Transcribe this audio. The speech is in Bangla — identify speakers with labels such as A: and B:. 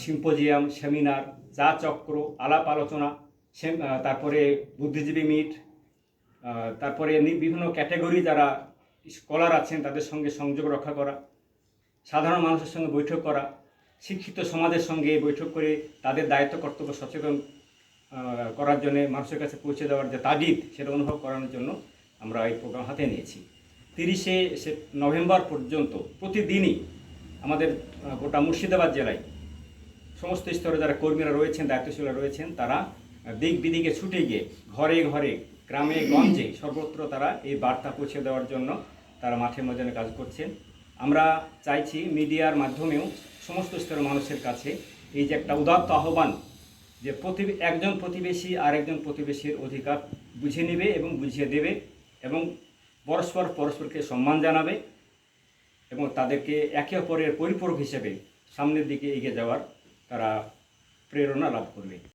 A: সিম্পোজিয়াম, সেমিনার, চা চক্র, আলাপ আলোচনা, তারপরে বুদ্ধিজীবী মিট, তারপরে বিভিন্ন ক্যাটাগরি যারা স্কলার আছেন তাদের সঙ্গে সংযোগ রক্ষা করা, সাধারণ মানুষের সঙ্গে বৈঠক করা, শিক্ষিত সমাজের সঙ্গে বৈঠক করে তাদের দায়িত্ব কর্তব্য সচেতন করার জন্য মানুষের কাছে পৌঁছে দেওয়ার যে তাগিদ সেটা অনুভব করানোর জন্য আমরা এই প্রোগ্রাম হাতে নিয়েছি। 30শে নভেম্বর পর্যন্ত প্রতিদিনই আমাদের গোটা মুর্শিদাবাদ জেলায় সমস্ত স্তরে যারা কর্মীরা রয়েছেন, দায়িত্বশীলরা রয়েছেন, তারা দিক বিদিকে ছুটে গিয়ে ঘরে ঘরে, গ্রামে গঞ্জে সর্বত্র তারা এই বার্তা পৌঁছে দেওয়ার জন্য তারা মাঠে ময়দানে কাজ করছেন। আমরা চাইছি মিডিয়ার মাধ্যমেও সমস্ত স্তরের মানুষের কাছে এই যে একটা উদাত্ত আহ্বান, যে একজন প্রতিবেশী আর একজন প্রতিবেশীর অধিকার বুঝে নেবে এবং বুঝিয়ে দেবে এবং পরস্পরকে সম্মান জানাবে এবং তাদেরকে একে অপরের পরিপূরক হিসেবে সামনের দিকে এগিয়ে যাওয়ার তারা প্রেরণা লাভ করবে।